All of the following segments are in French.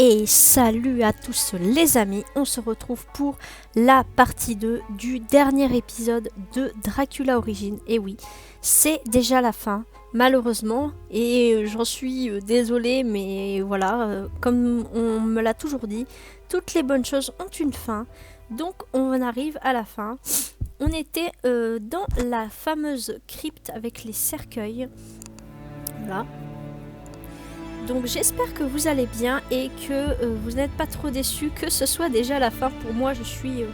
Et salut à tous les amis, on se retrouve pour la partie 2 du dernier épisode de Dracula Origins. Et oui, c'est déjà la fin, malheureusement, et j'en suis désolée, mais voilà, comme on me l'a toujours dit, toutes les bonnes choses ont une fin, donc on arrive à la fin. On était dans la fameuse crypte avec les cercueils, voilà. Donc j'espère que vous allez bien et que vous n'êtes pas trop déçus, que ce soit déjà la fin. Pour moi, je suis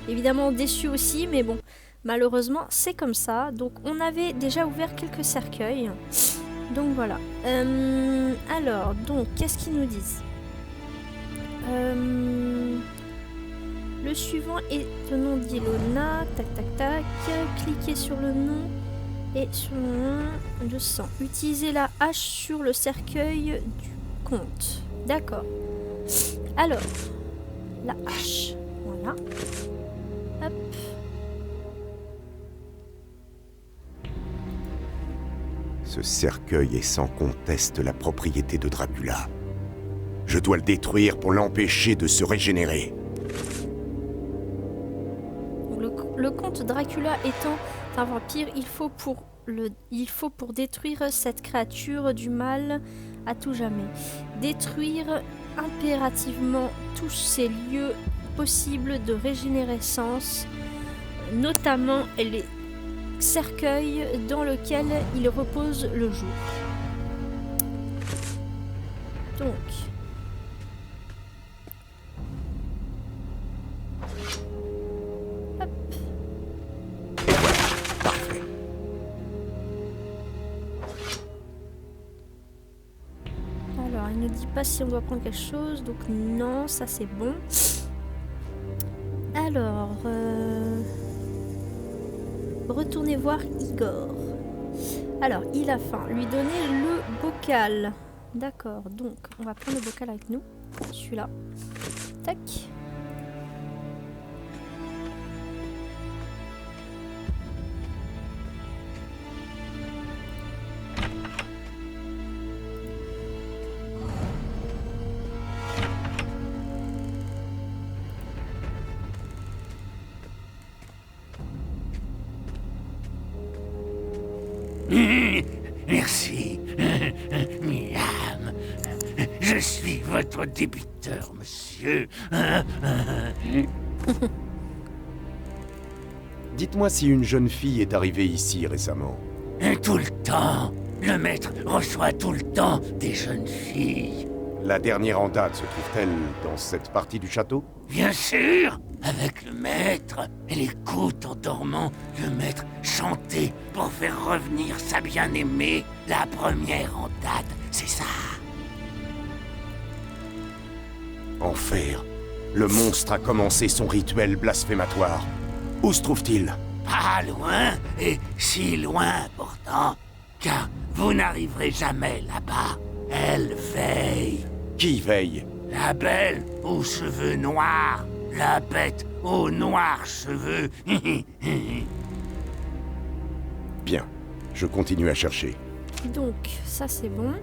évidemment déçue aussi, mais bon, malheureusement, c'est comme ça. Donc on avait déjà ouvert quelques cercueils. Donc voilà. Alors, donc, qu'est-ce qu'ils nous disent? Le suivant est le nom d'Ilona. Tac, tac, tac. Cliquez sur le nom. Et sur le sang. Utilisez la hache sur le cercueil du comte. D'accord. Alors, la hache. Voilà. Hop. Ce cercueil est sans conteste la propriété de Dracula. Je dois le détruire pour l'empêcher de se régénérer. Le comte Dracula étant un vampire, il faut pour détruire cette créature du mal à tout jamais. Détruire impérativement tous ces lieux possibles de régénérescence, notamment les cercueils dans lesquels il repose le jour. Donc, il ne dit pas si on doit prendre quelque chose, donc non, ça c'est bon. Alors, retournez voir Igor. Alors, il a faim. Lui donner le bocal. D'accord, donc on va prendre le bocal avec nous. Celui-là. Tac. Merci, Miam. Je suis votre débiteur, monsieur. Dites-moi si une jeune fille est arrivée ici récemment. Tout le temps. Le maître reçoit tout le temps des jeunes filles. La dernière en date se trouve-t-elle dans cette partie du château? Bien sûr. Avec le maître, elle écoute en dormant le maître chanter pour faire revenir sa bien-aimée. La première en date, c'est ça. Enfer. Le monstre a commencé son rituel blasphématoire. Où se trouve-t-il? Pas loin, et si loin pourtant, car vous n'arriverez jamais là-bas. Elle veille. Qui veille? La belle aux cheveux noirs. La bête aux noirs cheveux. Bien, je continue à chercher. Donc, ça c'est bon.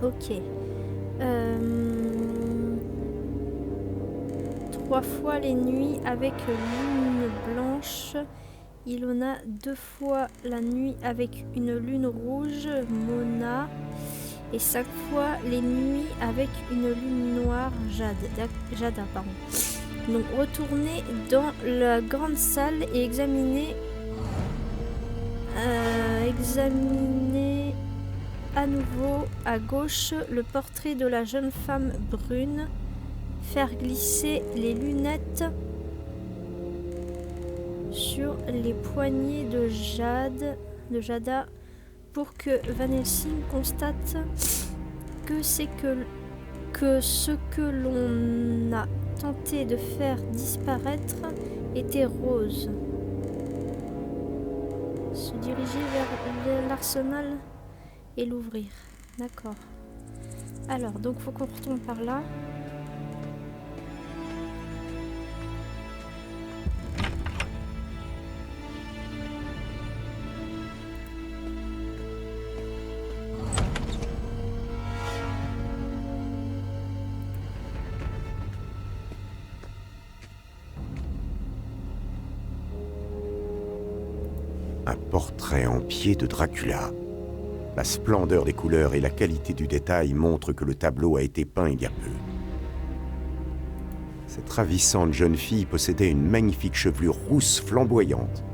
Ok. 3 fois les nuits avec lune blanche. Ilona 2 fois la nuit avec une lune rouge. Mona. Et 5 fois les nuits avec une lune noire. Jada, pardon. Donc retournez dans la grande salle et examinez à nouveau à gauche le portrait de la jeune femme brune. Faire glisser les lunettes sur les poignets de Jada pour que Van Helsing constate que ce que l'on a tenté de faire disparaître était rose. Se diriger vers l'arsenal et l'ouvrir. D'accord. Alors, donc faut qu'on retourne par là. Un portrait en pied de Dracula. La splendeur des couleurs et la qualité du détail montrent que le tableau a été peint il y a peu. Cette ravissante jeune fille possédait une magnifique chevelure rousse flamboyante.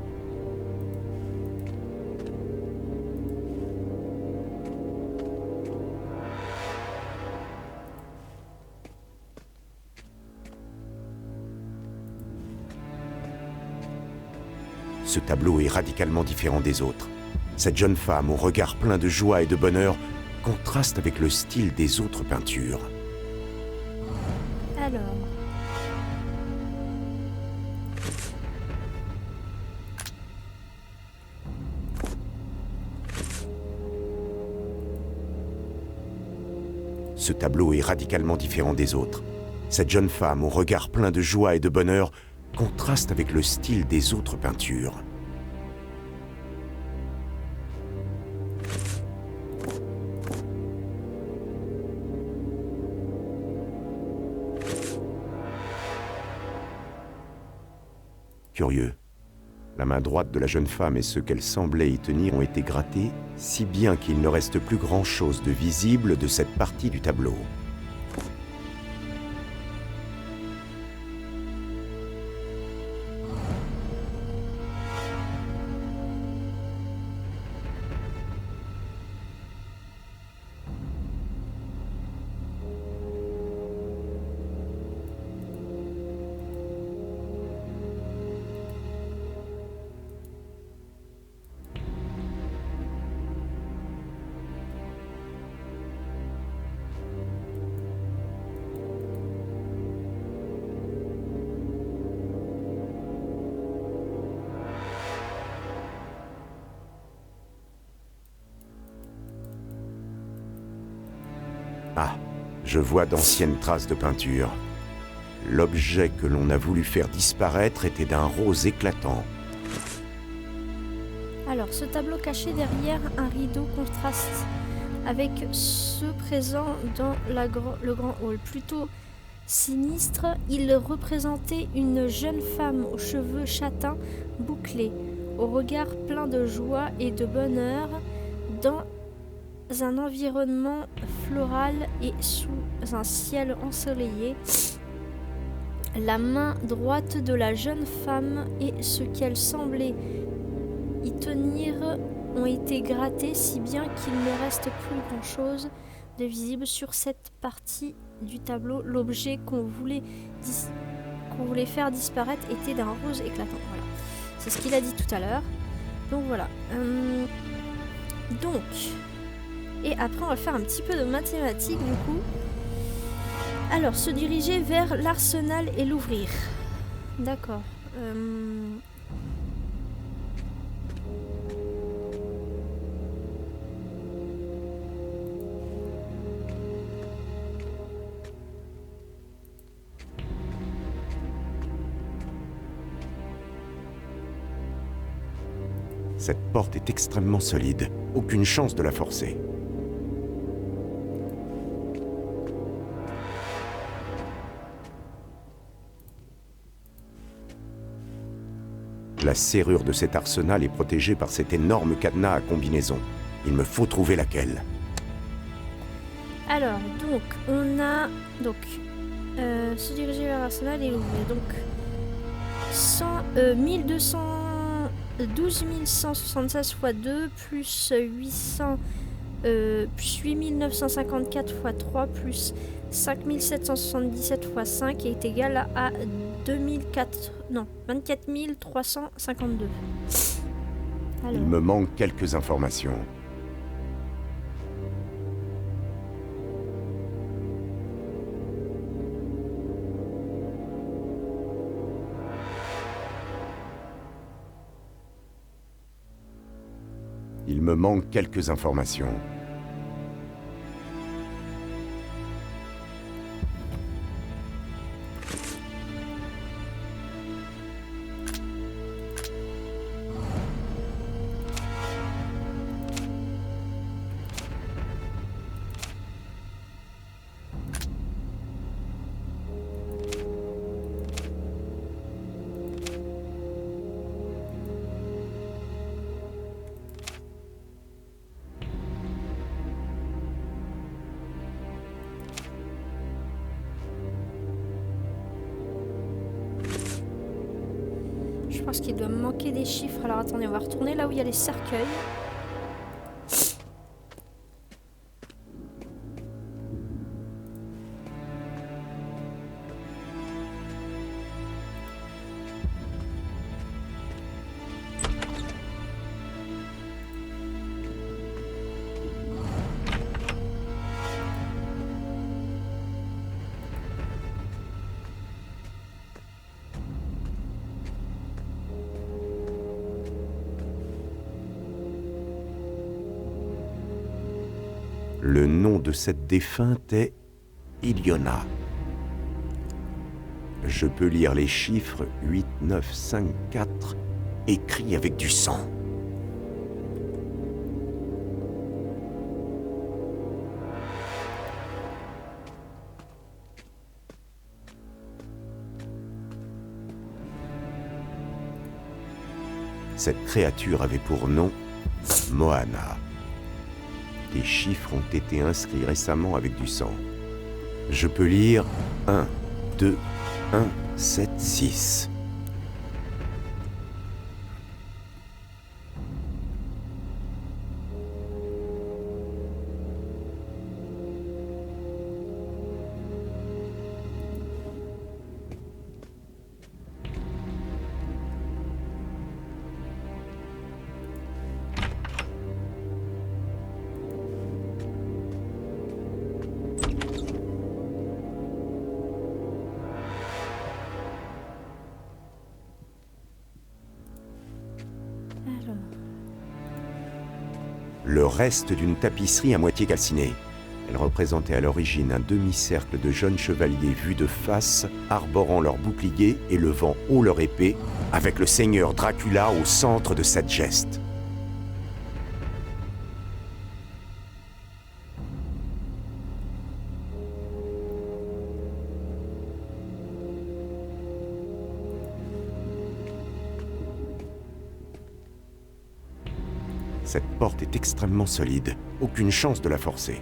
Ce tableau est radicalement différent des autres. Cette jeune femme, au regard plein de joie et de bonheur, contraste avec le style des autres peintures. Alors... Ce tableau est radicalement différent des autres. Cette jeune femme, au regard plein de joie et de bonheur, contraste avec le style des autres peintures. Curieux. La main droite de la jeune femme et ce qu'elle semblait y tenir ont été grattés, si bien qu'il ne reste plus grand-chose de visible de cette partie du tableau. Ah, je vois d'anciennes traces de peinture. L'objet que l'on a voulu faire disparaître était d'un rose éclatant. Alors, ce tableau caché derrière un rideau contraste avec ceux présents dans le grand hall. Plutôt sinistre, il représentait une jeune femme aux cheveux châtains bouclés, au regard plein de joie et de bonheur, dans un environnement floral et sous un ciel ensoleillé. La main droite de la jeune femme et ce qu'elle semblait y tenir ont été grattés si bien qu'il ne reste plus grand-chose de visible sur cette partie du tableau. L'objet qu'on voulait faire disparaître était d'un rose éclatant. Voilà. C'est ce qu'il a dit tout à l'heure. Donc voilà. Et après on va faire un petit peu de mathématiques du coup. Alors, se diriger vers l'arsenal et l'ouvrir. D'accord. Cette porte est extrêmement solide. Aucune chance de la forcer. La serrure de cet arsenal est protégée par cet énorme cadenas à combinaison. Il me faut trouver laquelle. Alors, donc, on a... se diriger vers l'arsenal et l'ouvrir. Donc, 12 176 x 2 plus 8954 x 3 plus 5777 x 5 est égal à 24 352. Alors. Il me manque quelques informations. Il me manque quelques informations. pense qu'il doit me manquer des chiffres. Alors attendez, on va retourner là où il y a les cercueils. Le nom de cette défunte est Iliona. Je peux lire les chiffres 8, 9, 5, 4, écrits avec du sang. Cette créature avait pour nom Moana. Des chiffres ont été inscrits récemment avec du sang. Je peux lire 1, 2, 1, 7, 6. Le reste d'une tapisserie à moitié calcinée. Elle représentait à l'origine un demi-cercle de jeunes chevaliers vus de face, arborant leurs boucliers et levant haut leur épée, avec le seigneur Dracula au centre de cette geste. Cette porte est extrêmement solide. Aucune chance de la forcer.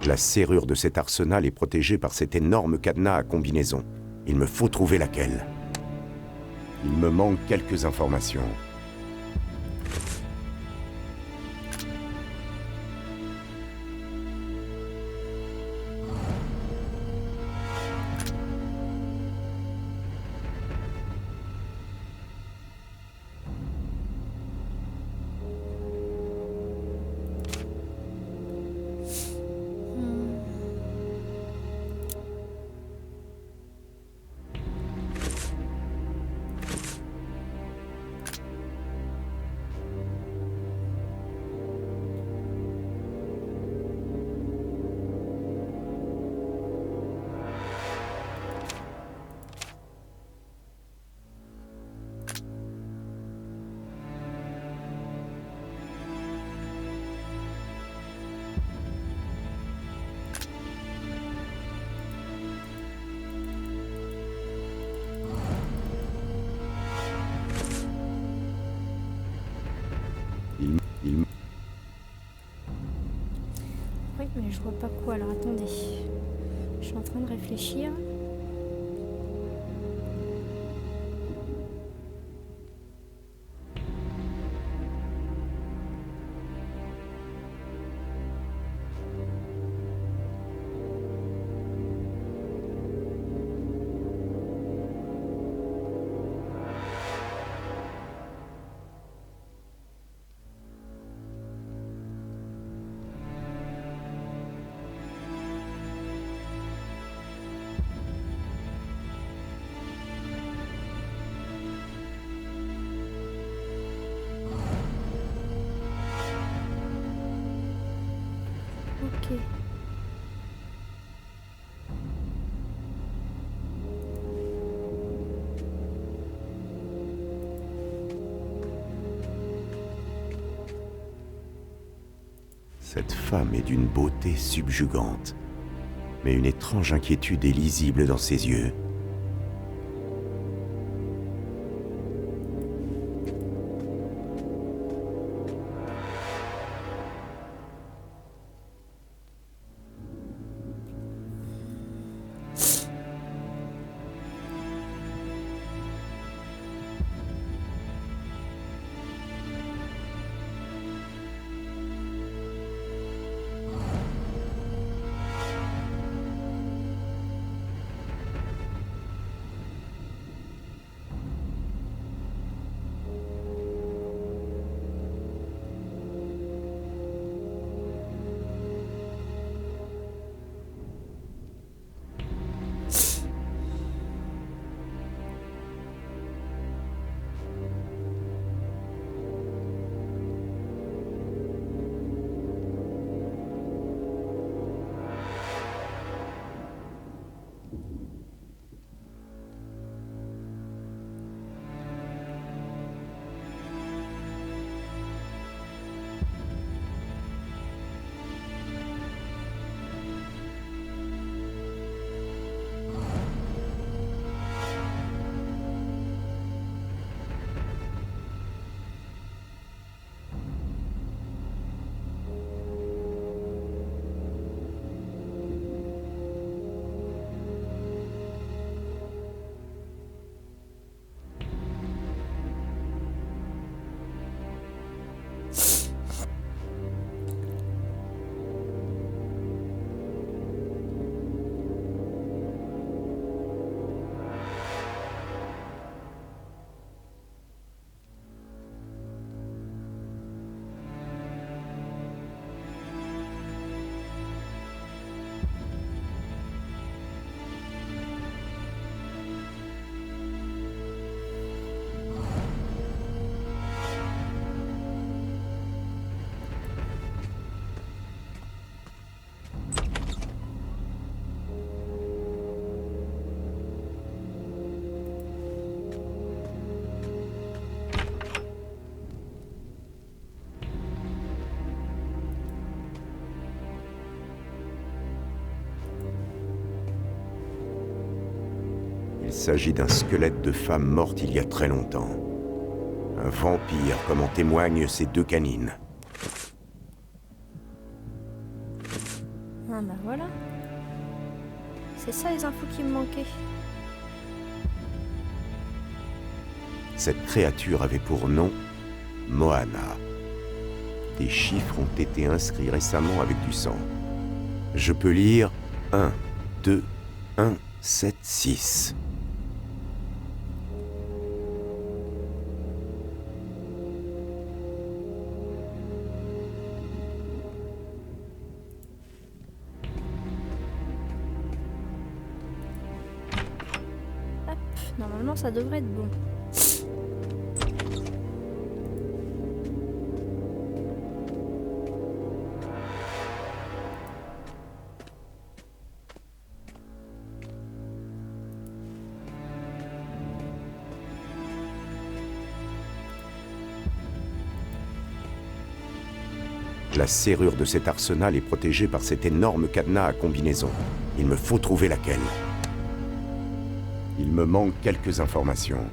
La serrure de cet arsenal est protégée par cet énorme cadenas à combinaison. Il me faut trouver laquelle. Il me manque quelques informations. Oui, mais je vois pas quoi. Alors attendez. Je suis en train de réfléchir. Ok. Cette femme est d'une beauté subjugante, mais une étrange inquiétude est lisible dans ses yeux. s'agit d'un squelette de femme morte il y a très longtemps. Un vampire, comme en témoignent ces deux canines. Ah bah voilà. C'est ça les infos qui me manquaient. Cette créature avait pour nom Moana. Des chiffres ont été inscrits récemment avec du sang. Je peux lire 1, 2, 1, 7, 6. Hop, normalement ça devrait être bon. La serrure de cet arsenal est protégée par cet énorme cadenas à combinaison. Il me faut trouver laquelle. Il me manque quelques informations.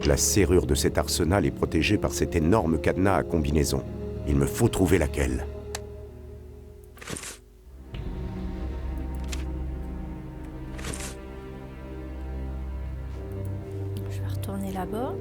La serrure de cet arsenal est protégée par cet énorme cadenas à combinaison. Il me faut trouver laquelle. Je vais retourner là-bas.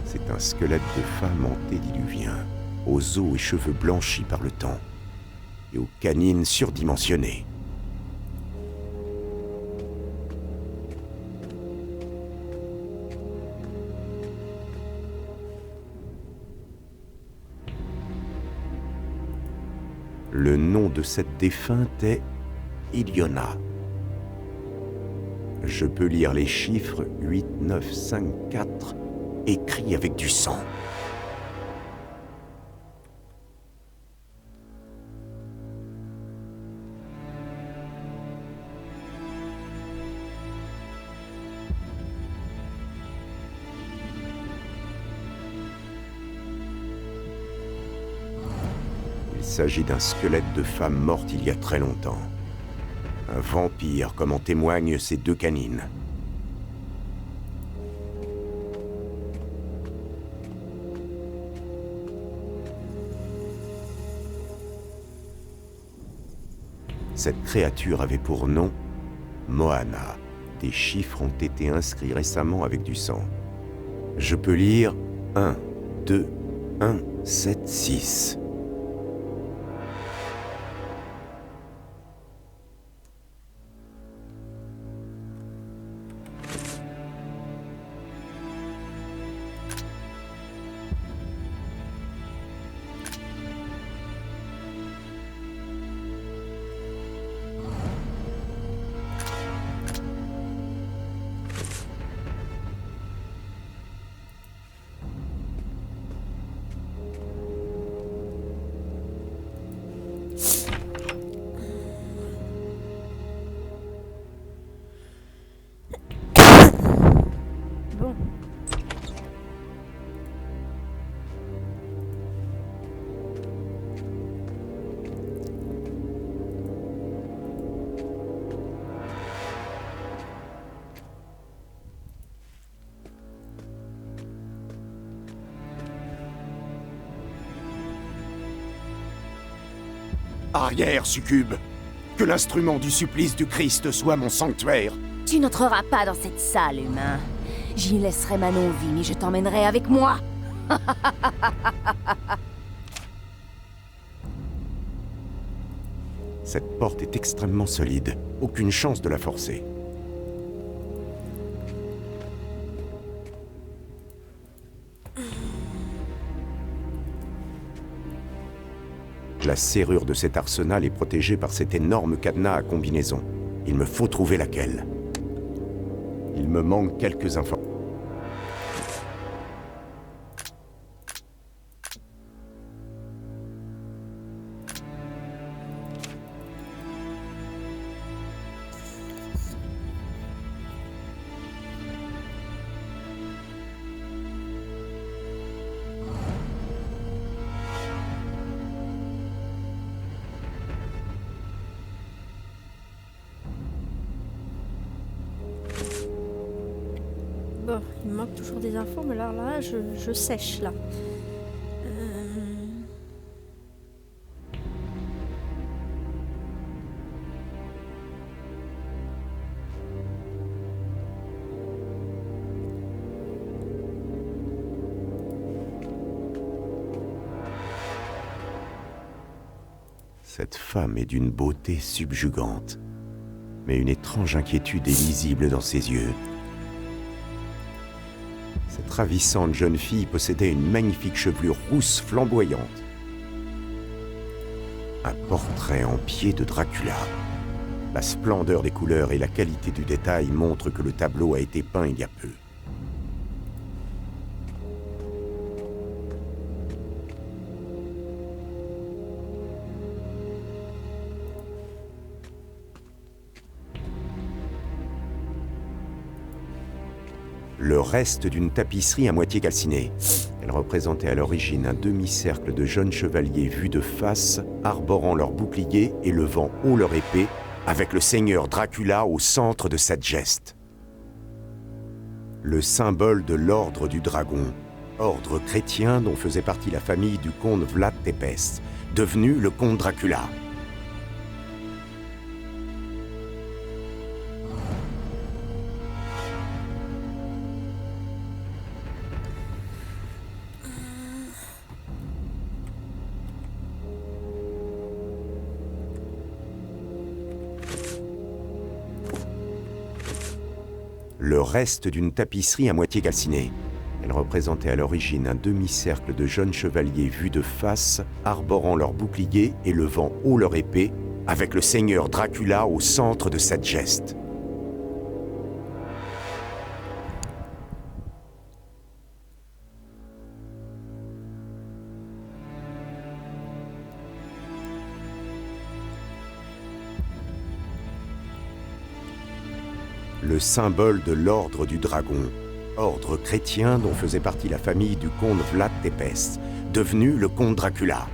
C'est un squelette de femme antédiluvien, aux os et cheveux blanchis par le temps, et aux canines surdimensionnées. Le nom de cette défunte est Iliona. Je peux lire les chiffres 8, 9, 5, 4, écrits avec du sang. Il s'agit d'un squelette de femme morte il y a très longtemps. Un vampire, comme en témoignent ces deux canines. Cette créature avait pour nom Moana. Des chiffres ont été inscrits récemment avec du sang. Je peux lire 1, 2, 1, 7, 6. Bon. Arrière, succube! Que l'instrument du supplice du Christ soit mon sanctuaire! Tu n'entreras pas dans cette salle, humain. J'y laisserai ma non-vie, mais je t'emmènerai avec moi. Cette porte est extrêmement solide. Aucune chance de la forcer. La serrure de cet arsenal est protégée par cet énorme cadenas à combinaison. Il me faut trouver laquelle. Il me manque quelques informations. manque toujours des infos, mais là, je sèche, là. Cette femme est d'une beauté subjugante, mais une étrange inquiétude est lisible dans ses yeux. Cette ravissante jeune fille possédait une magnifique chevelure rousse flamboyante. Un portrait en pied de Dracula. La splendeur des couleurs et la qualité du détail montrent que le tableau a été peint il y a peu. Le reste d'une tapisserie à moitié calcinée. Elle représentait à l'origine un demi-cercle de jeunes chevaliers vus de face, arborant leurs boucliers et levant haut leur épée, avec le seigneur Dracula au centre de cette geste. Le symbole de l'ordre du dragon, ordre chrétien dont faisait partie la famille du comte Vlad Tepes, devenu le comte Dracula. Le reste d'une tapisserie à moitié calcinée. Elle représentait à l'origine un demi-cercle de jeunes chevaliers vus de face, arborant leurs boucliers et levant haut leur épée, avec le seigneur Dracula au centre de cette geste. Le symbole de l'ordre du dragon, ordre chrétien dont faisait partie la famille du comte Vlad Tepes, devenu le comte Dracula.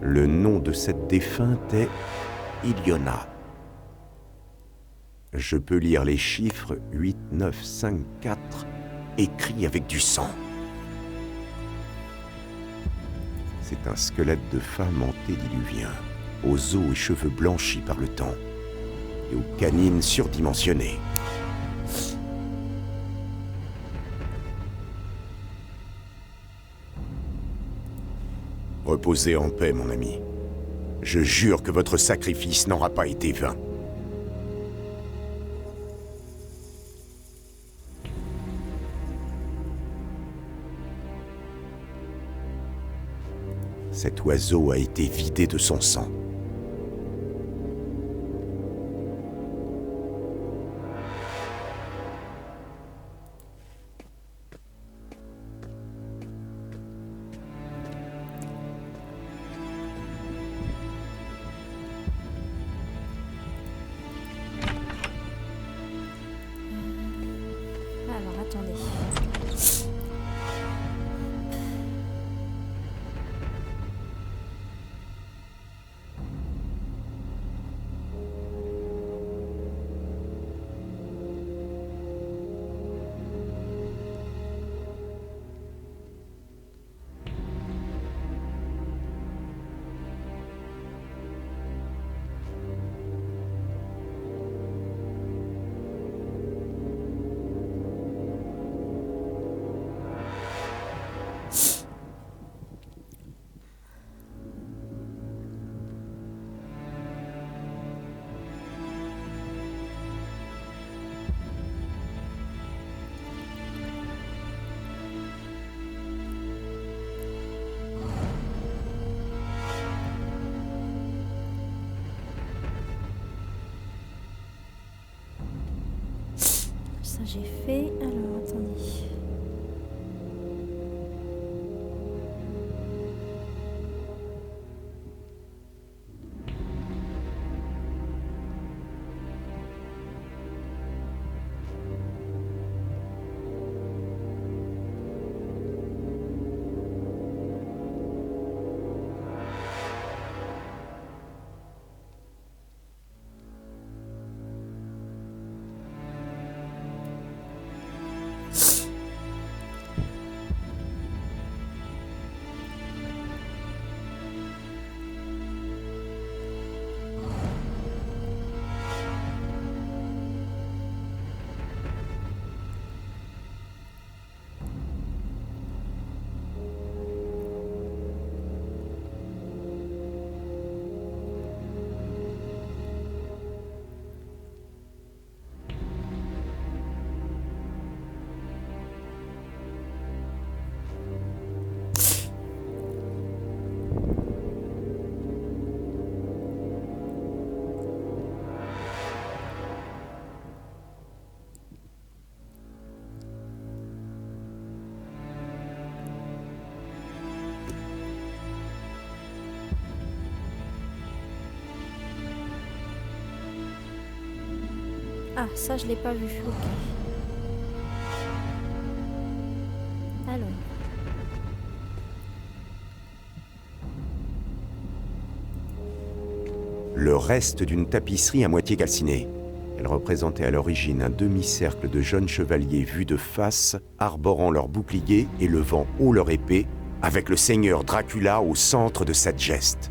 Le nom de cette défunte est Iliona. Je peux lire les chiffres 8, 9, 5, 4, écrits avec du sang. C'est un squelette de femme antédiluvien, aux os et cheveux blanchis par le temps, et aux canines surdimensionnées. Reposez en paix, mon ami. Je jure que votre sacrifice n'aura pas été vain. Cet oiseau a été vidé de son sang. Alors, attendez. ça j'ai fait. Alors, attendez. Ah, ça je l'ai pas vu, ok. Alors. Le reste d'une tapisserie à moitié calcinée. Elle représentait à l'origine un demi-cercle de jeunes chevaliers vus de face, arborant leurs boucliers et levant haut leur épée, avec le seigneur Dracula au centre de cette geste.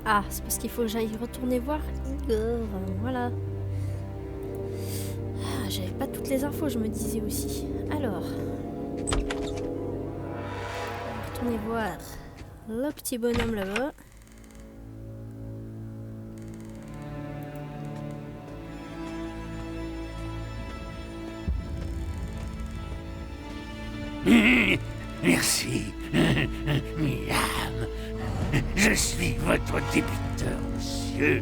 Ah, c'est parce qu'il faut que j'aille retourner voir Igor. Voilà. Ah, j'avais pas toutes les infos, je me disais aussi. Alors. On va retourner voir le petit bonhomme là-bas. Merci, Miam. Je suis votre débiteur, monsieur.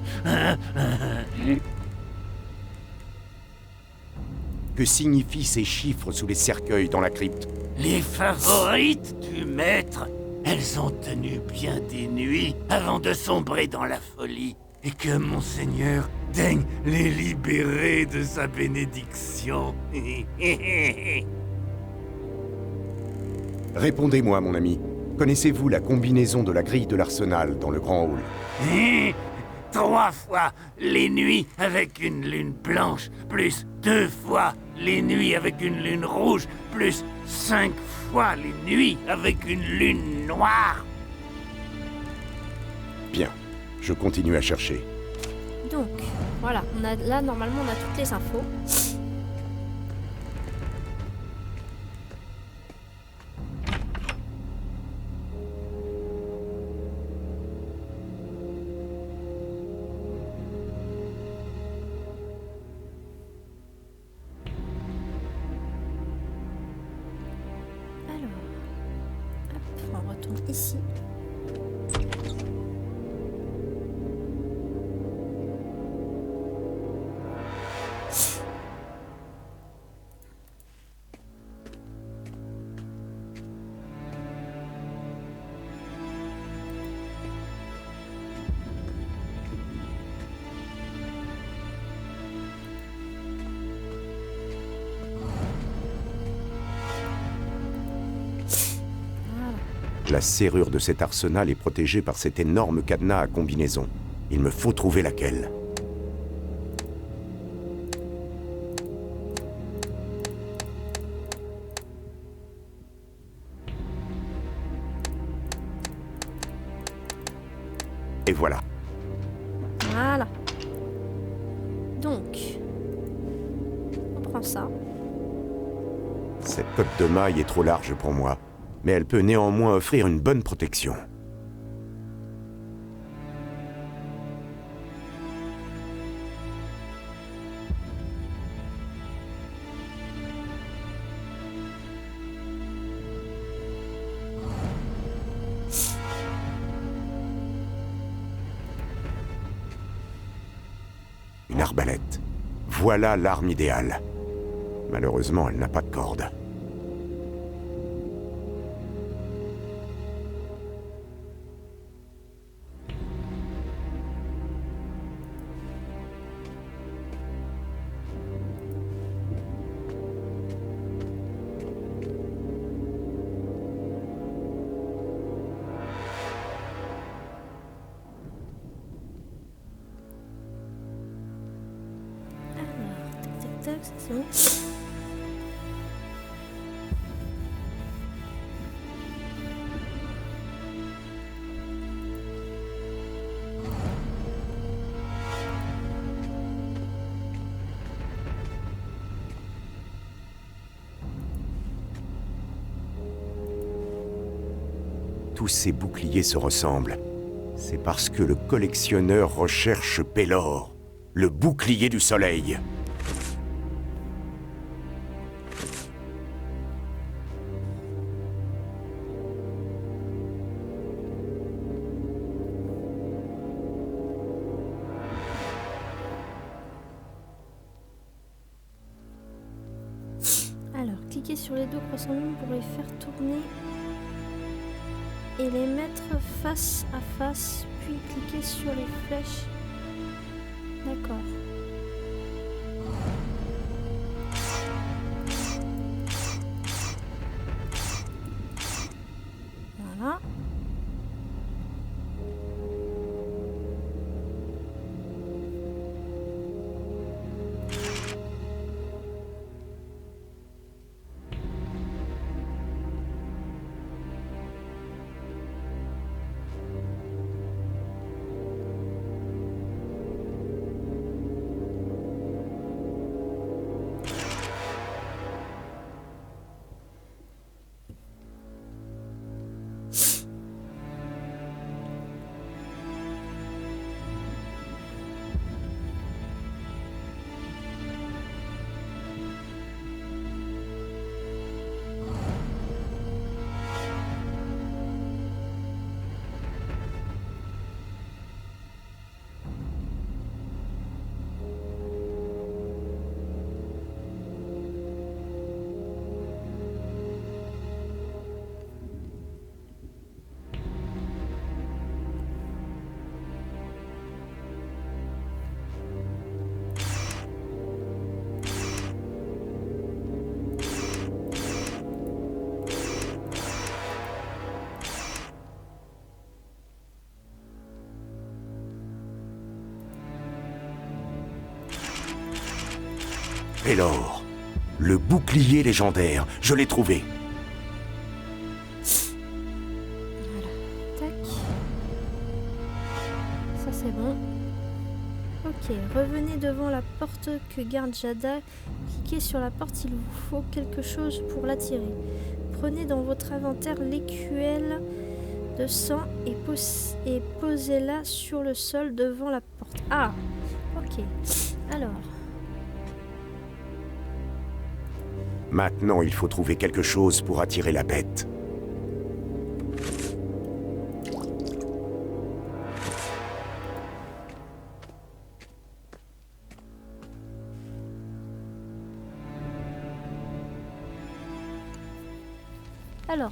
Que signifient ces chiffres sous les cercueils dans la crypte? Les favorites du maître. elles ont tenu bien des nuits avant de sombrer dans la folie. Et que Monseigneur daigne les libérer de sa bénédiction. Répondez-moi, mon ami. Connaissez-vous la combinaison de la grille de l'arsenal dans le grand hall? 3 fois les nuits avec une lune blanche, plus 2 fois les nuits avec une lune rouge, plus 5 fois les nuits avec une lune noire. Bien, je continue à chercher. Donc, voilà, là normalement on a toutes les infos. Alors, hop, on retourne ici. La serrure de cet arsenal est protégée par cet énorme cadenas à combinaison. Il me faut trouver laquelle. Et voilà. Voilà. Donc, on prend ça. Cette cotte de maille est trop large pour moi, mais elle peut néanmoins offrir une bonne protection. Une arbalète. Voilà l'arme idéale. Malheureusement, elle n'a pas de corde. Tac, ça c'est bon. Tous ces boucliers se ressemblent. C'est parce que le collectionneur recherche Pélor, le bouclier du soleil. Alors, cliquez sur les deux croissants lunes pour les faire tourner et les mettre face à face, puis cliquez sur les flèches. D'accord. Voilà. Pelor, le bouclier légendaire, je l'ai trouvé. Voilà, tac. Ça c'est bon. Ok, revenez devant la porte que garde Jada. Cliquez sur la porte, il vous faut quelque chose pour l'attirer. Prenez dans votre inventaire l'écuelle de sang et posez-la sur le sol devant la porte. Ah, ok. Alors, Maintenant, il faut trouver quelque chose pour attirer la bête.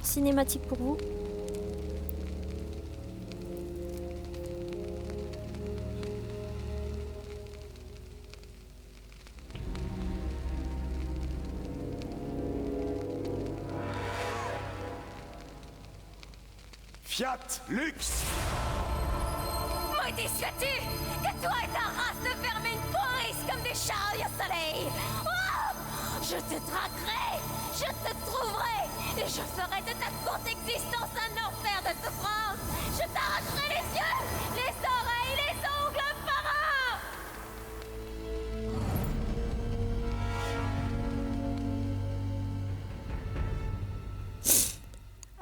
cinématique pour vous. Fiat Lux! Maudit sois-tu! Que toi et ta race de vermine pourrissent comme des charrues au soleil! Oh! Je te traquerai! Je te trouverai! Et je ferai de ta courte existence un enfer de souffrance! Je t'arracherai les yeux, les oreilles, les ongles parents!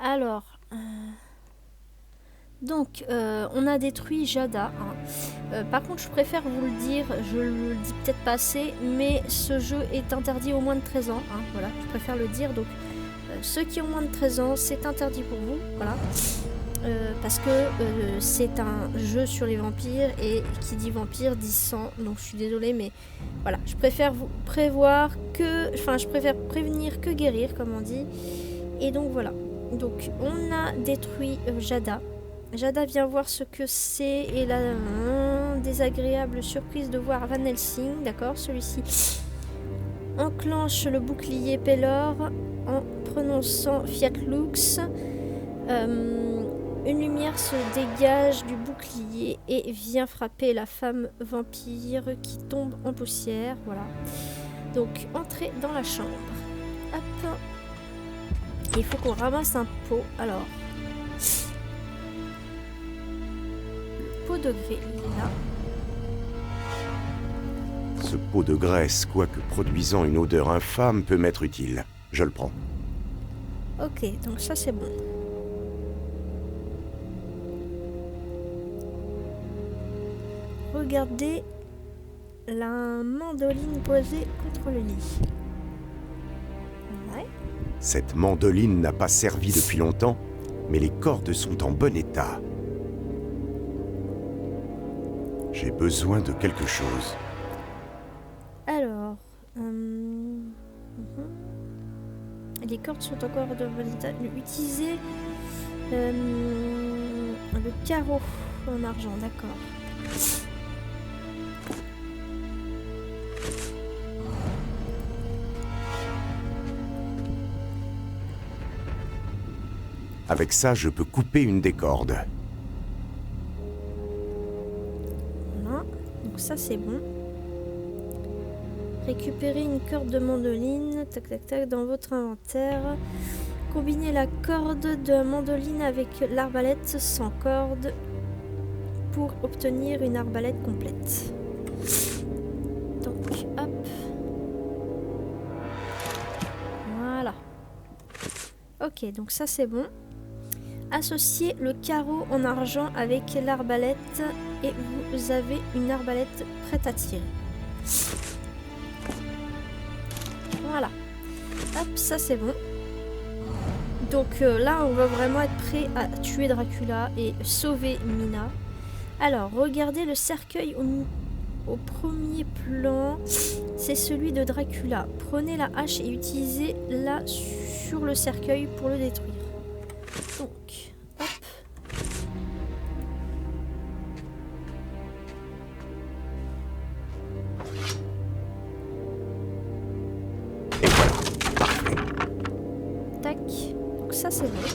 Alors, donc, on a détruit Jada. Hein. Par contre, je préfère vous le dire, je le dis peut-être pas assez, mais ce jeu est interdit aux moins de 13 ans. Hein, voilà, je préfère le dire. Donc, ceux qui ont moins de 13 ans, c'est interdit pour vous. Voilà. Parce que c'est un jeu sur les vampires et qui dit vampire dit sang. Donc, je suis désolée, mais voilà, je préfère vous prévoir que. Enfin, je préfère prévenir que guérir, comme on dit. Et donc, voilà. Donc, on a détruit Jada. Jada vient voir ce que c'est et la désagréable surprise de voir Van Helsing, d'accord, celui-ci enclenche le bouclier Pelor en prononçant Fiat Lux. Une lumière se dégage du bouclier et vient frapper la femme vampire qui tombe en poussière, voilà. Donc, entrez dans la chambre. Hop. Il faut qu'on ramasse un pot, alors... pot de grès, il est là. Ce pot de graisse, quoique produisant une odeur infâme, peut m'être utile. Je le prends. Ok, donc ça c'est bon. Regardez la mandoline posée contre le lit. Ouais. Cette mandoline n'a pas servi depuis longtemps, mais les cordes sont en bon état. J'ai besoin de quelque chose. Alors, les cordes sont encore de bon état. Utilisez le carreau en argent, d'accord. Avec ça, je peux couper une des cordes. Voilà, donc ça c'est bon. Récupérez une corde de mandoline, tac tac tac, dans votre inventaire. Combinez la corde de mandoline avec l'arbalète sans corde pour obtenir une arbalète complète. Donc, hop. Voilà. Ok, donc ça c'est bon. Associez le carreau en argent avec l'arbalète et vous avez une arbalète prête à tirer. Voilà. Hop, ça c'est bon. Donc là, on va vraiment être prêt à tuer Dracula et sauver Mina. Alors, regardez le cercueil au premier plan. C'est celui de Dracula. Prenez la hache et utilisez-la sur le cercueil pour le détruire. Donc, hop. Et voilà, parfait. Tac. Donc ça, c'est bon.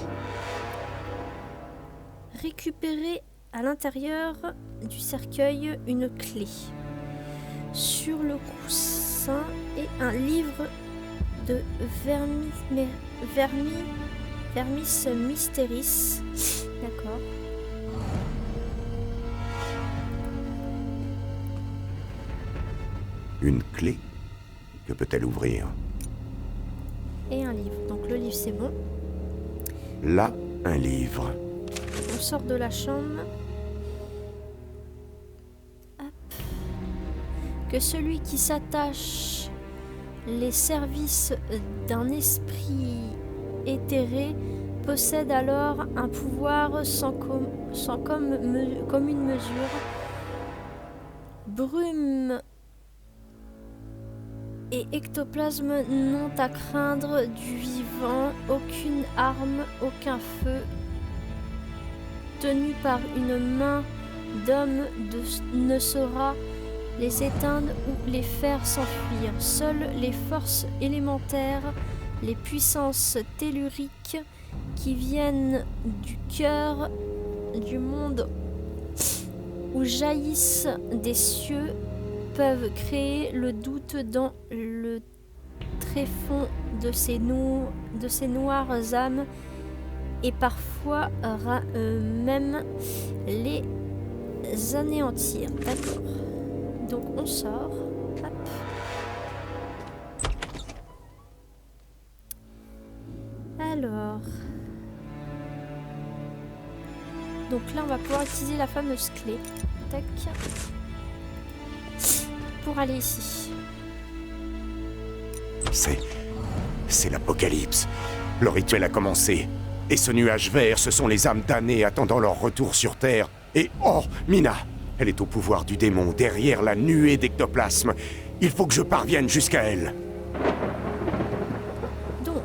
Récupérez à l'intérieur du cercueil une clé. sur le coussin et un livre de Vermis Mysteris. D'accord. Une clé? Que peut-elle ouvrir? Et un livre. Donc le livre c'est bon. Là, un livre. On sort de la chambre. Hop. Que celui qui s'attache les services d'un esprit éthéré possède alors un pouvoir sans commune mesure. Brume et ectoplasme n'ont à craindre du vivant, aucune arme, aucun feu tenu par une main d'homme ne saura les éteindre ou les faire s'enfuir. Seules les forces élémentaires, les puissances telluriques qui viennent du cœur du monde où jaillissent des cieux peuvent créer le doute dans le tréfonds de ces noires âmes et parfois même les anéantir. D'accord. Donc on sort. Hop. Alors. Donc là on va pouvoir utiliser la fameuse clé. Tac. Pour aller ici. C'est l'apocalypse. Le rituel a commencé. Et ce nuage vert, ce sont les âmes damnées attendant leur retour sur Terre. Et oh, Mina, elle est au pouvoir du démon, derrière la nuée d'ectoplasme. Il faut que je parvienne jusqu'à elle. Donc,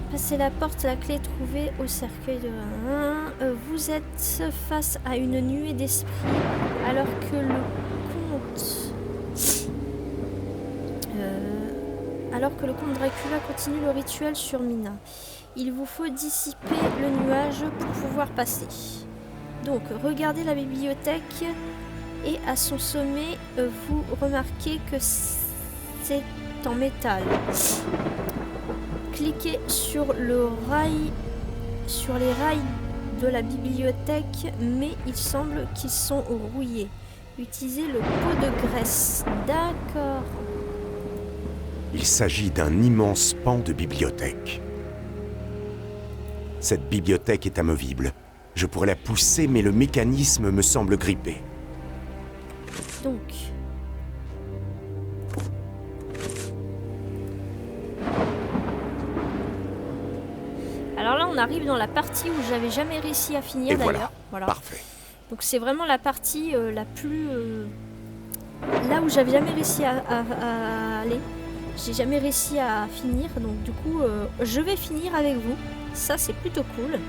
passez la porte, la clé trouvée au cercueil de vous êtes face à une nuée d'esprits alors que le comte Dracula continue le rituel sur Mina. Il vous faut dissiper le nuage pour pouvoir passer. Donc, regardez la bibliothèque et à son sommet, vous remarquez que c'est en métal. Cliquez sur les rails de la bibliothèque, mais il semble qu'ils sont rouillés. Utilisez le pot de graisse. D'accord. Il s'agit d'un immense pan de bibliothèque. Cette bibliothèque est amovible. Je pourrais la pousser, mais le mécanisme me semble grippé. Donc... Alors là, on arrive dans la partie où j'avais jamais réussi à finir. Et d'ailleurs. Voilà. Parfait. Donc c'est vraiment la partie la plus... là où j'avais jamais réussi à aller. J'ai jamais réussi à finir. Donc du coup, je vais finir avec vous. Ça, c'est plutôt cool.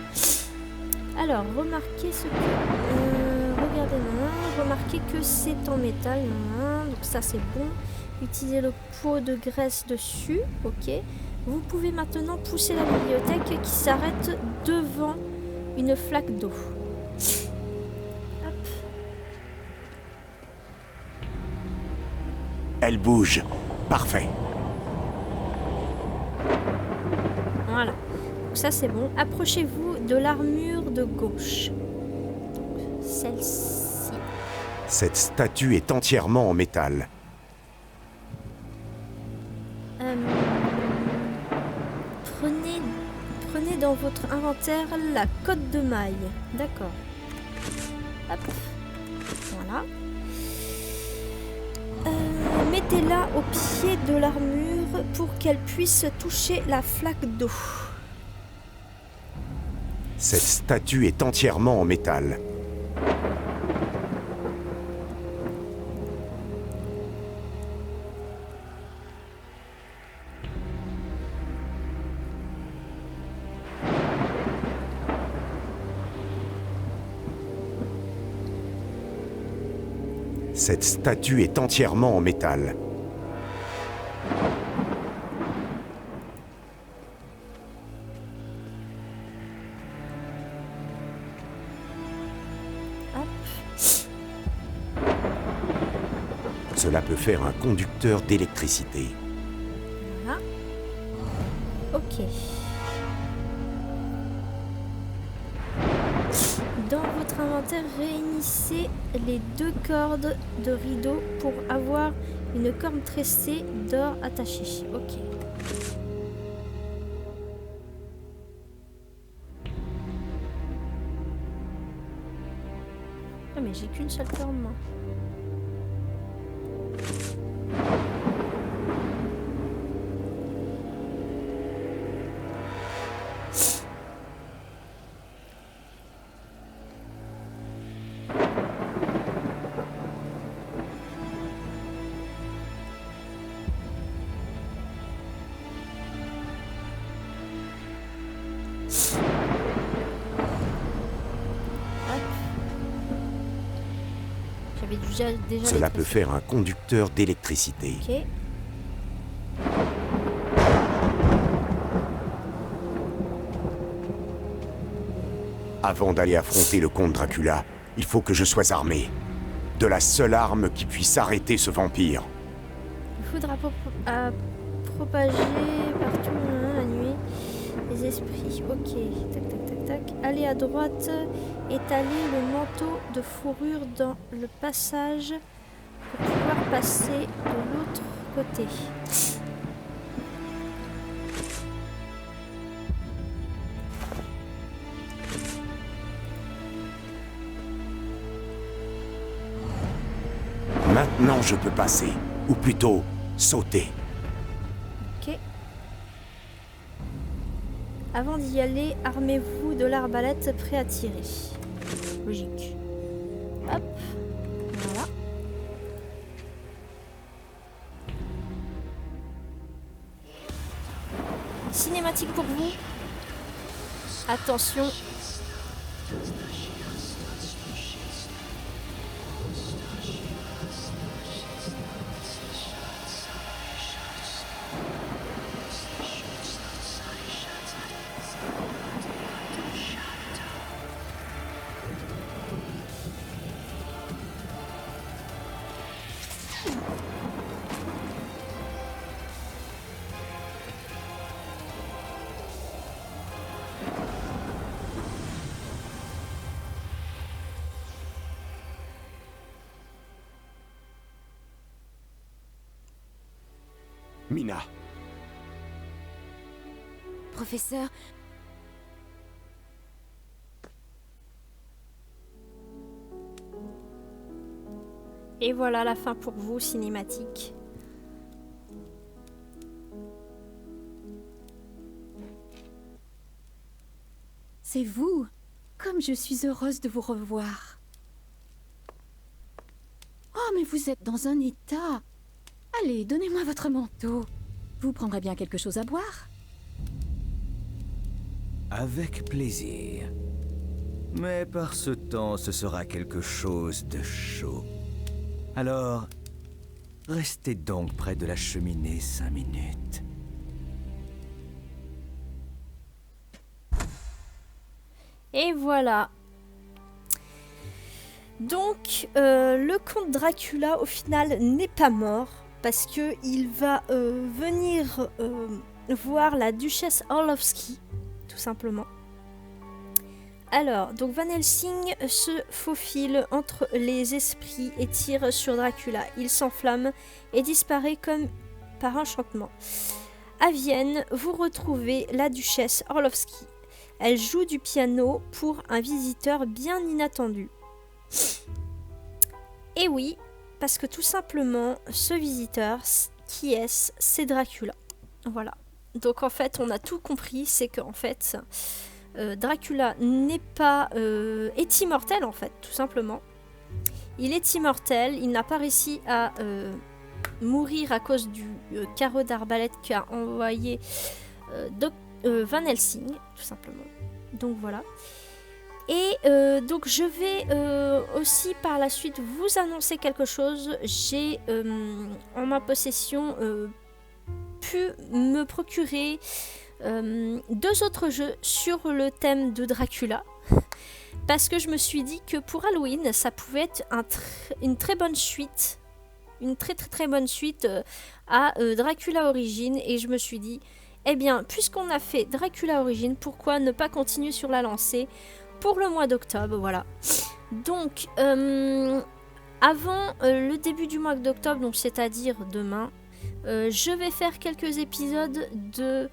Alors, remarquez ce que... regardez, remarquez que c'est en métal. Donc ça, c'est bon. Utilisez le pot de graisse dessus. Ok. Vous pouvez maintenant pousser la bibliothèque qui s'arrête devant une flaque d'eau. Hop. Elle bouge. Parfait. Voilà. Donc ça, c'est bon. Approchez-vous de l'armure de gauche. Donc, celle-ci. Cette statue est entièrement en métal. Prenez dans votre inventaire la cotte de maille. D'accord. Hop. Voilà. Mettez-la au pied de l'armure pour qu'elle puisse toucher la flaque d'eau. Cette statue est entièrement en métal. Cette statue est entièrement en métal. Hop. Cela peut faire un conducteur d'électricité. Voilà. Ok. Dans votre inventaire, réunissez les 2 cordes de rideau pour avoir une corde tressée d'or attachée. Ok. Ah mais j'ai qu'une seule corde moi. J'avais déjà Cela les peut faire un conducteur d'électricité. Ok. Avant d'aller affronter le comte Dracula, il faut que je sois armé. De la seule arme qui puisse arrêter ce vampire. Il faudra propager partout la nuit les esprits. Ok, tac tac tac tac. Allez à droite, étaler le manteau de fourrure dans le passage pour pouvoir passer de l'autre côté. Maintenant je peux passer, ou plutôt sauter. Ok. Avant d'y aller, armez-vous de l'arbalète prêt à tirer. Logique. Hop. Voilà. Cinématique pour vous. Attention. Mina, Professeur, Et voilà la fin pour vous, cinématique. c'est vous. Comme je suis heureuse de vous revoir. Oh, mais vous êtes dans un état. Allez, donnez-moi votre manteau. Vous prendrez bien quelque chose à boire? Avec plaisir. Mais par ce temps, ce sera quelque chose de chaud. Alors, restez donc près de la cheminée 5 minutes. Et voilà. Donc, le comte Dracula, au final, n'est pas mort. Parce que il va venir voir la duchesse Orlovsky, tout simplement. Alors, donc Van Helsing se faufile entre les esprits et tire sur Dracula. Il s'enflamme et disparaît comme par enchantement. À Vienne, vous retrouvez la duchesse Orlovsky. Elle joue du piano pour un visiteur bien inattendu. Et oui, parce que tout simplement, ce visiteur, qui est-ce? C'est Dracula. Voilà. Donc en fait, on a tout compris, c'est qu'en fait, Dracula n'est pas... est immortel en fait, tout simplement. Il est immortel, il n'a pas réussi à mourir à cause du carreau d'arbalète qu'a envoyé Van Helsing, tout simplement. Donc voilà. Et donc je vais aussi par la suite vous annoncer quelque chose. J'ai en ma possession pu me procurer 2 autres jeux sur le thème de Dracula. Parce que je me suis dit que pour Halloween, ça pouvait être une très bonne suite une très très très bonne suite à Dracula Origins, et je me suis dit, eh bien, puisqu'on a fait Dracula Origins, pourquoi ne pas continuer sur la lancée pour le mois d'octobre, voilà. Donc, avant le début du mois d'octobre, donc c'est-à-dire demain, je vais faire quelques épisodes de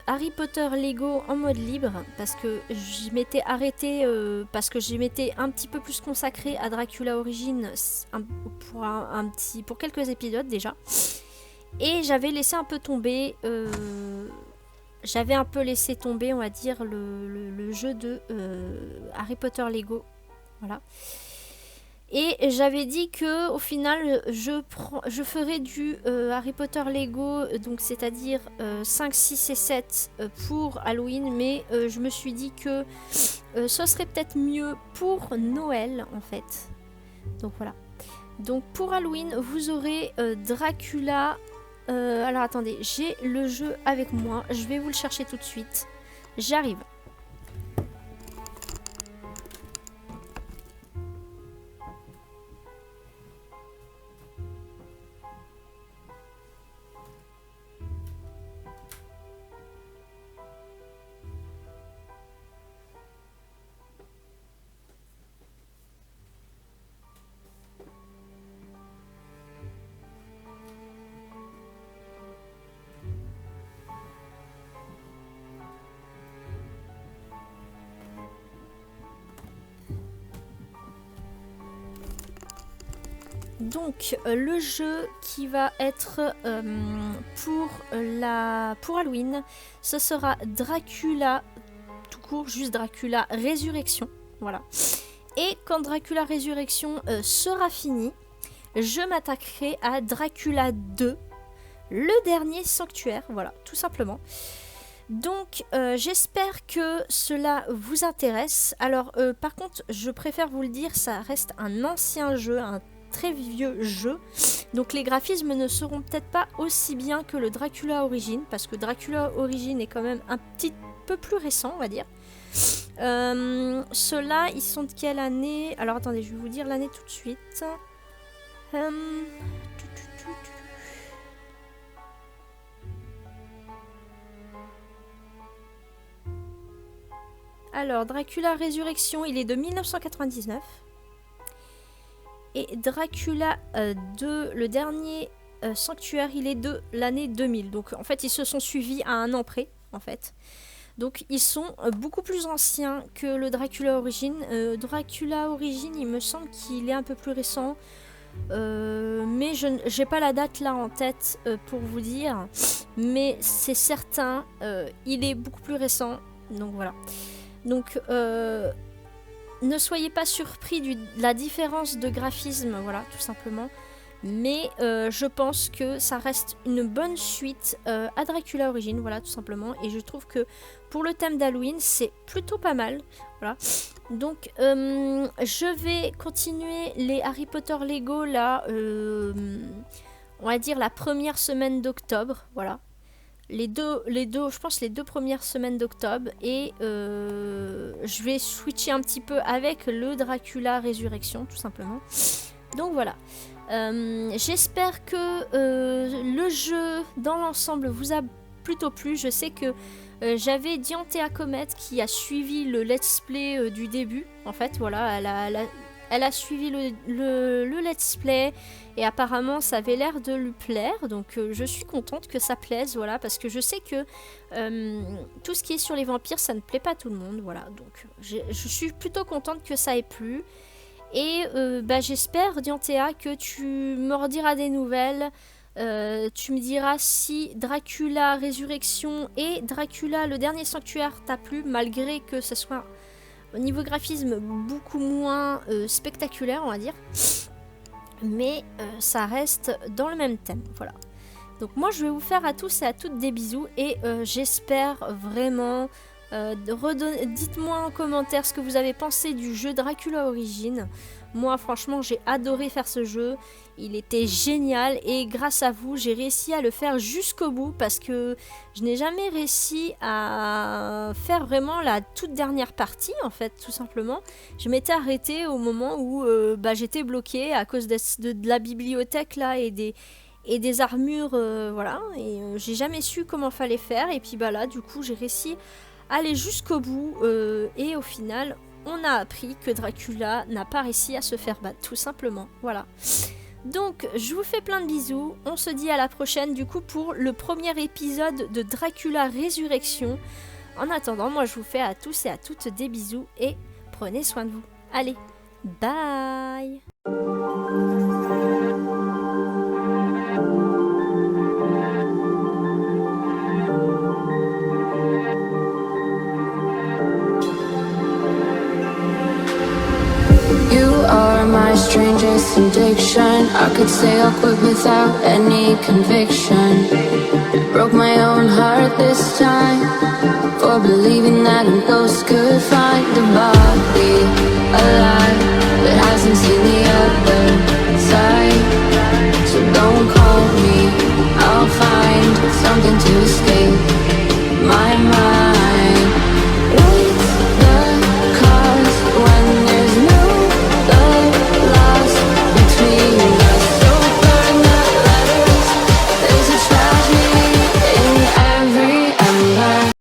Harry Potter Lego en mode libre, parce que je m'étais arrêtée parce que je m'étais un petit peu plus consacrée à Dracula Origins pour quelques épisodes déjà, et j'avais laissé un peu tomber on va dire le jeu de Harry Potter Lego, voilà. Et j'avais dit que au final je ferais du Harry Potter Lego, donc c'est-à-dire 5, 6 et 7 pour Halloween, mais je me suis dit que ce serait peut-être mieux pour Noël en fait. Donc voilà. Donc pour Halloween, vous aurez Dracula. Alors attendez, j'ai le jeu avec moi, je vais vous le chercher tout de suite. J'arrive. Donc le jeu qui va être pour Halloween, ce sera Dracula, tout court, juste Dracula Résurrection, voilà. Et quand Dracula Résurrection sera fini, je m'attaquerai à Dracula 2, le dernier sanctuaire, voilà, tout simplement. Donc j'espère que cela vous intéresse. Alors par contre, je préfère vous le dire, ça reste un ancien jeu, un très vieux jeu, donc les graphismes ne seront peut-être pas aussi bien que le Dracula Origins, parce que Dracula Origins est quand même un petit peu plus récent, on va dire. Ceux-là, ils sont de quelle année? Alors attendez, je vais vous dire l'année tout de suite. Alors Dracula Résurrection, il est de 1999. Et Dracula 2, le dernier sanctuaire, il est de l'année 2000. Donc en fait, ils se sont suivis à un an près, en fait. Donc ils sont beaucoup plus anciens que le Dracula Origins. Dracula Origins, il me semble qu'il est un peu plus récent. Mais je n'ai pas la date là en tête pour vous dire. Mais c'est certain, il est beaucoup plus récent. Donc voilà. Donc ne soyez pas surpris de la différence de graphisme, voilà, tout simplement. Mais je pense que ça reste une bonne suite à Dracula Origins, voilà, tout simplement. Et je trouve que pour le thème d'Halloween, c'est plutôt pas mal, voilà. Donc, je vais continuer les Harry Potter Lego, là, on va dire la première semaine d'octobre, voilà. Je pense les deux premières semaines d'octobre, et je vais switcher un petit peu avec le Dracula Résurrection, tout simplement. Donc voilà, j'espère que le jeu dans l'ensemble vous a plutôt plu. Je sais que j'avais Diantea Comet qui a suivi le let's play du début, en fait, voilà, elle a suivi le let's play, et apparemment ça avait l'air de lui plaire, donc je suis contente que ça plaise, voilà, parce que je sais que tout ce qui est sur les vampires, ça ne plaît pas à tout le monde, voilà, donc je suis plutôt contente que ça ait plu, et j'espère, Diantea, que tu me rediras des nouvelles. Tu me diras si Dracula Résurrection et Dracula le dernier sanctuaire t'a plu, malgré que ce soit au niveau graphisme beaucoup moins spectaculaire, on va dire, mais ça reste dans le même thème, voilà. Donc moi je vais vous faire à tous et à toutes des bisous, et j'espère vraiment, dites-moi en commentaire ce que vous avez pensé du jeu Dracula Origins. Moi franchement j'ai adoré faire ce jeu, il était génial et grâce à vous j'ai réussi à le faire jusqu'au bout parce que je n'ai jamais réussi à faire vraiment la toute dernière partie en fait tout simplement. Je m'étais arrêtée au moment où j'étais bloquée à cause de la bibliothèque là et des armures voilà et j'ai jamais su comment fallait faire et puis là du coup j'ai réussi à aller jusqu'au bout et au final on a appris que Dracula n'a pas réussi à se faire battre tout simplement, voilà. Donc je vous fais plein de bisous, on se dit à la prochaine du coup pour le premier épisode de Dracula Résurrection. En attendant moi je vous fais à tous et à toutes des bisous et prenez soin de vous. Allez, bye. My strangest addiction. I could say I'll quit without any conviction. Broke my own heart this time for believing that a ghost could find